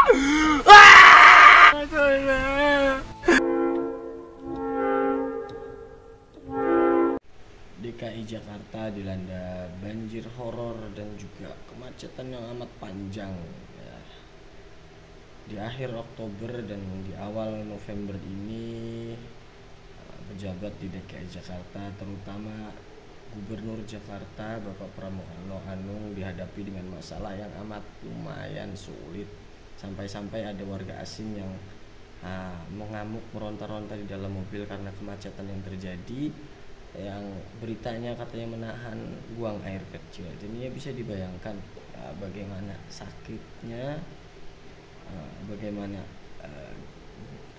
DKI Jakarta dilanda banjir horor dan juga kemacetan yang amat panjang ya. Di akhir Oktober dan di awal November ini, pejabat di DKI Jakarta terutama Gubernur Jakarta Bapak Pramono Anung dihadapi dengan masalah yang amat lumayan sulit. Sampai-sampai ada warga asing yang mengamuk meronta-ronta di dalam mobil karena kemacetan yang terjadi, yang beritanya katanya menahan buang air kecil. Jadi ya bisa dibayangkan bagaimana sakitnya, bagaimana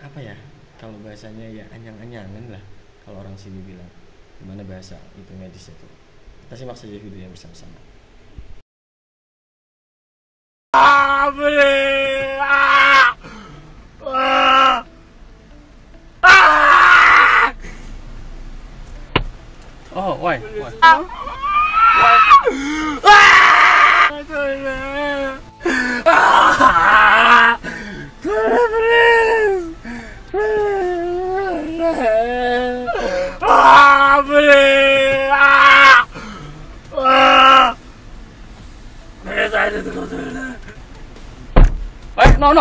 apa ya, kalau bahasanya ya anyang-anyangan lah kalau orang sini bilang. Gimana bahasa itu medis itu. Kita simak saja video yang bersama-sama. Oh, why? No.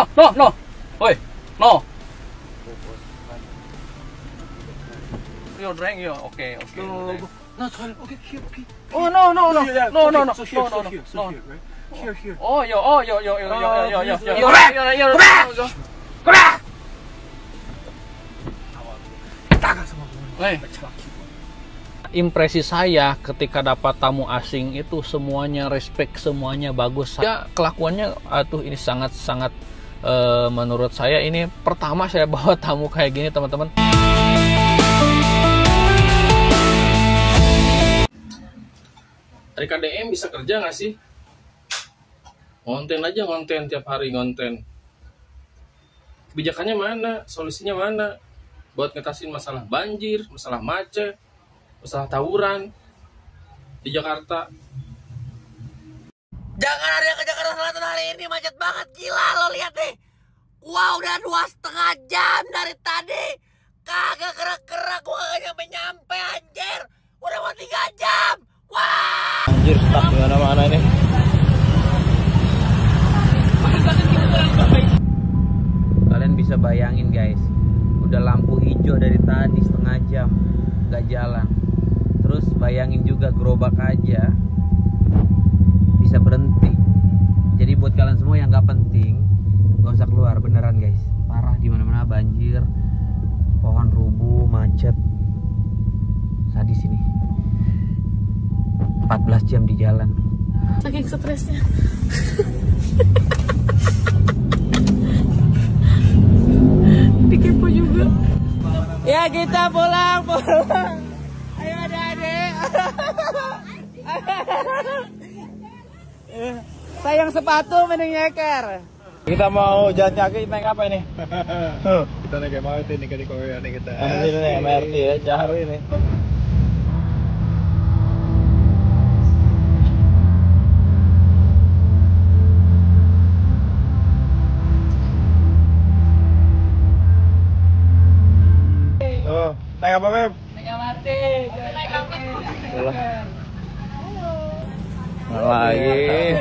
Wait, no. You drink, you okay. No, toilet. Okay, here. Oh no. So here, right? Here. Oh, yo. Impresi saya ketika dapat tamu asing itu semuanya respect, semuanya bagus. Ya kelakuannya, ini sangat menurut saya ini pertama saya bawa tamu kayak gini, teman-teman. Dari KDM bisa kerja nggak sih? Ngonten aja, tiap hari ngonten. Kebijakannya mana? Solusinya mana? Buat ngatasin masalah banjir, masalah macet, masalah tawuran di Jakarta. Jangan ada yang ke Jakarta Selatan hari ini, macet banget, gila lo lihat deh. Wow, udah 2,5 jam dari tadi. Kagak gerak-gerak, gua kagak nyampe anjir. Udah mau 3 jam. Wah. Anjir, stuck di mana-mana ini. Kalian bisa bayangin guys, udah lampu hijau dari tadi 1/2 jam gak jalan. Terus bayangin juga gerobak aja bisa berhenti. Jadi buat kalian semua yang gak penting, gak usah keluar, beneran guys. Parah di mana-mana, banjir, pohon rubuh, macet. Sadis ini. 14 jam di jalan. Saking stresnya. Dikepo juga. Ya kita pulang. Ayo adik-adik. Sayang sepatu mending nyeker. Kita mau jalan kaki naik apa ini? Kita naik MRT nih di Korea nih kita. Ini nih MRT ya, jauh ini. Oh, naik apa, Beb? Naik MRT. Lagi.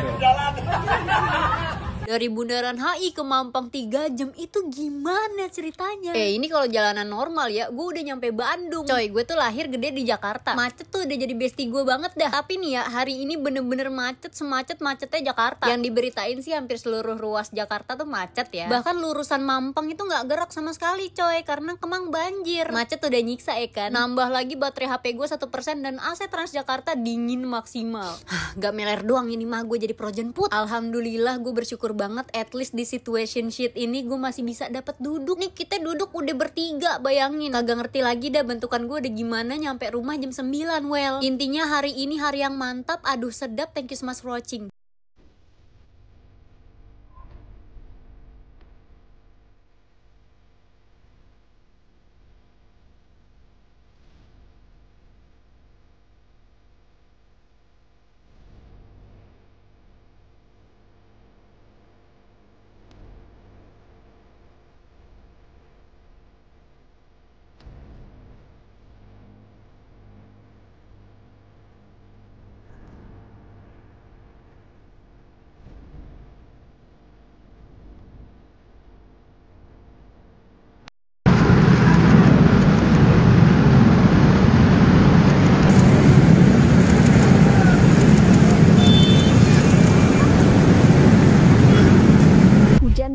Dari Bundaran HI ke Mampang 3 jam itu gimana ceritanya? Ini kalau jalanan normal ya, gue udah nyampe Bandung. Coy, gue tuh lahir gede di Jakarta. Macet tuh udah jadi bestie gue banget dah. Tapi nih ya, hari ini bener-bener macet, semacet-macetnya Jakarta. Yang diberitain sih hampir seluruh ruas Jakarta tuh macet ya. Bahkan lurusan Mampang itu gak gerak sama sekali coy, karena Kemang banjir. Macet udah nyiksa ya kan. Nambah lagi baterai HP gue 1% dan AC Transjakarta dingin maksimal. Gak meler doang ini mah, gue jadi projenput. Alhamdulillah gue bersyukur banget, at least di situation shit ini gue masih bisa dapat duduk. Nih kita duduk udah bertiga, bayangin. Kagak ngerti lagi dah bentukan gue udah gimana nyampe rumah jam 9. Well, intinya hari ini hari yang mantap. Aduh sedap, thank you so much for watching.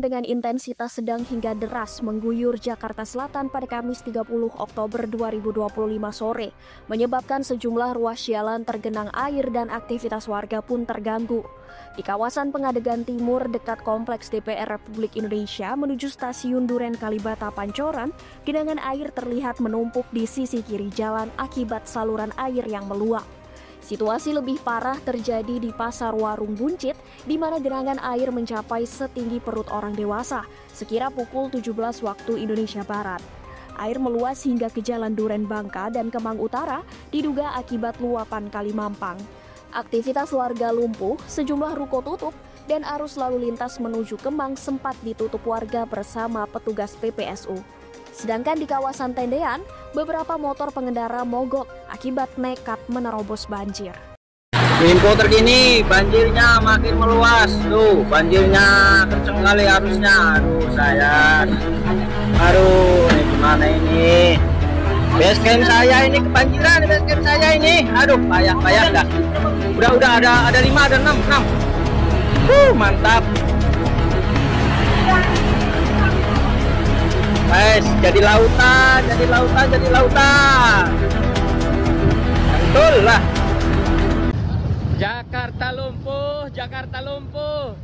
dengan intensitas sedang hingga deras mengguyur Jakarta Selatan pada Kamis 30 Oktober 2025 sore, menyebabkan sejumlah ruas jalan tergenang air dan aktivitas warga pun terganggu. Di kawasan Pengadegan Timur dekat Kompleks DPR Republik Indonesia menuju Stasiun Duren Kalibata Pancoran, genangan air terlihat menumpuk di sisi kiri jalan akibat saluran air yang meluap. Situasi lebih parah terjadi di Pasar Warung Buncit, di mana genangan air mencapai setinggi perut orang dewasa, sekira pukul 17 waktu Indonesia Barat. Air meluas hingga ke Jalan Duren Bangka dan Kemang Utara, diduga akibat luapan Kali Mampang. Aktivitas warga lumpuh, sejumlah ruko tutup, dan arus lalu lintas menuju Kemang sempat ditutup warga bersama petugas PPSU. Sedangkan di kawasan Tendean, beberapa motor pengendara mogok akibat nekat menerobos banjir. Info terkini, banjirnya makin meluas. Tuh, banjirnya kenceng kali arusnya. Aduh, sayang. Aduh, ini gimana ini? Basecamp saya ini kebanjiran, basecamp saya ini. Aduh, payah dah. Udah ada 5, ada 6. Mantap. Guys, jadi lautan. Betul lah. Jakarta lumpuh.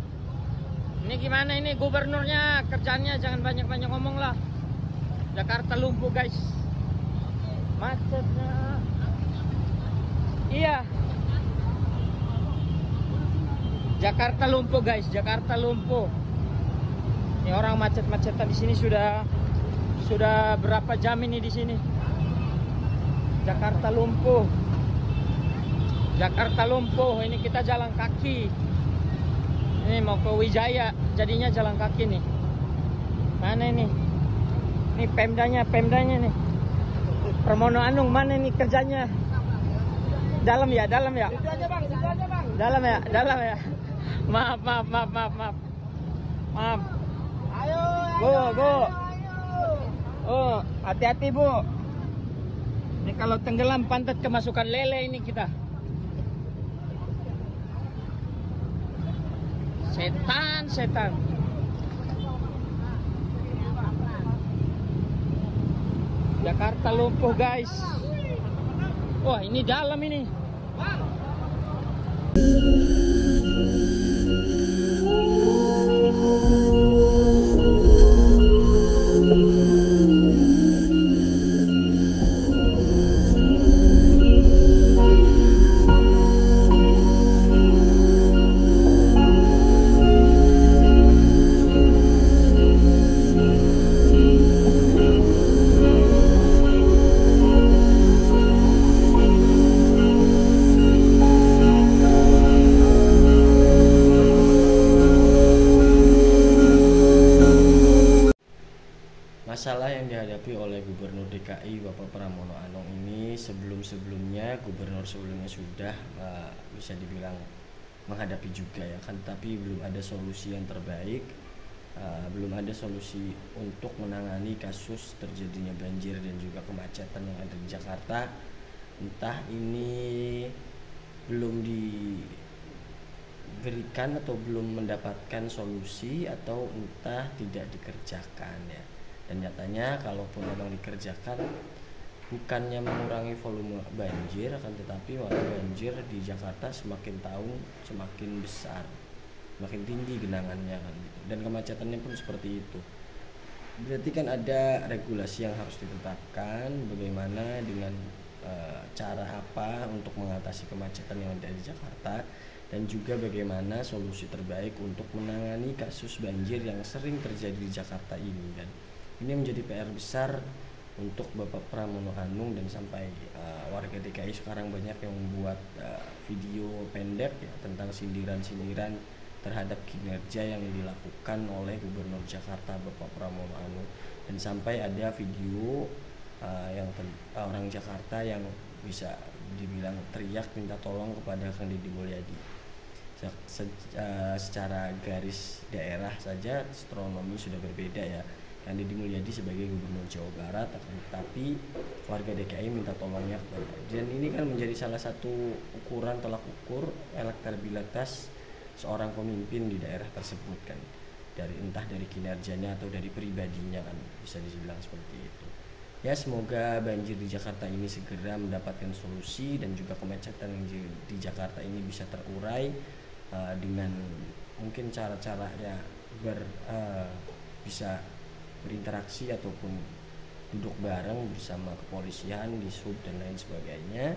Ini gimana ini gubernurnya, kerjanya jangan banyak-banyak ngomong lah. Jakarta lumpuh guys. Macetnya. Iya. Jakarta lumpuh guys, Jakarta lumpuh. Ini orang macet-macetan di sini sudah berapa jam ini di sini. Jakarta lumpuh. Ini kita jalan kaki. Ini mau ke Wijaya, jadinya jalan kaki nih. Mana ini? Ini Pemdanya nih. Pramono Anung mana ini kerjanya? Dalam ya. Dalam ya. Maaf. Ayo. Bu. Oh, hati-hati Bu. Ini kalau tenggelam pantat kemasukan lele ini kita. Setan. Jakarta lumpuh guys. Wah, ini dalam ini. Masalah yang dihadapi oleh Gubernur DKI Bapak Pramono Anung ini sebelumnya gubernur sebelumnya sudah bisa dibilang menghadapi juga ya kan, tapi belum ada solusi yang terbaik, belum ada solusi untuk menangani kasus terjadinya banjir dan juga kemacetan yang ada di Jakarta. Entah ini belum diberikan atau belum mendapatkan solusi atau entah tidak dikerjakan ya. Dan nyatanya kalaupun memang dikerjakan bukannya mengurangi volume banjir, akan tetapi malah banjir di Jakarta semakin tahun semakin besar, semakin tinggi genangannya kan gitu. Dan kemacetannya pun seperti itu. Berarti kan ada regulasi yang harus ditetapkan, bagaimana dengan cara apa untuk mengatasi kemacetan yang ada di Jakarta, dan juga bagaimana solusi terbaik untuk menangani kasus banjir yang sering terjadi di Jakarta ini kan. Ini menjadi PR besar untuk Bapak Pramono Anung, dan sampai warga DKI sekarang banyak yang membuat video pendek ya tentang sindiran-sindiran terhadap kinerja yang dilakukan oleh Gubernur Jakarta Bapak Pramono Anung, dan sampai ada video yang orang Jakarta yang bisa dibilang teriak minta tolong kepada Kang Deddy Mulyadi. Secara garis daerah saja astronomi sudah berbeda ya. Kang Deddy Mulyadi sebagai Gubernur Jawa Barat, tapi warga DKI minta tolongnya kepada. Dan ini kan menjadi salah satu ukuran tolak ukur elektabilitas seorang pemimpin di daerah tersebut kan. entah dari kinerjanya atau dari pribadinya, kan bisa dibilang seperti itu. Ya, semoga banjir di Jakarta ini segera mendapatkan solusi dan juga kemacetan yang di Jakarta ini bisa terurai dengan mungkin cara-cara ya bisa berinteraksi ataupun duduk bareng bersama kepolisian, Dishub dan lain sebagainya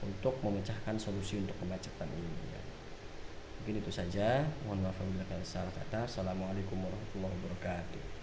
untuk memecahkan solusi untuk kemacetan ini ya. Mungkin itu saja. Mohon maaf apabila ada salah kata. Assalamualaikum warahmatullahi wabarakatuh.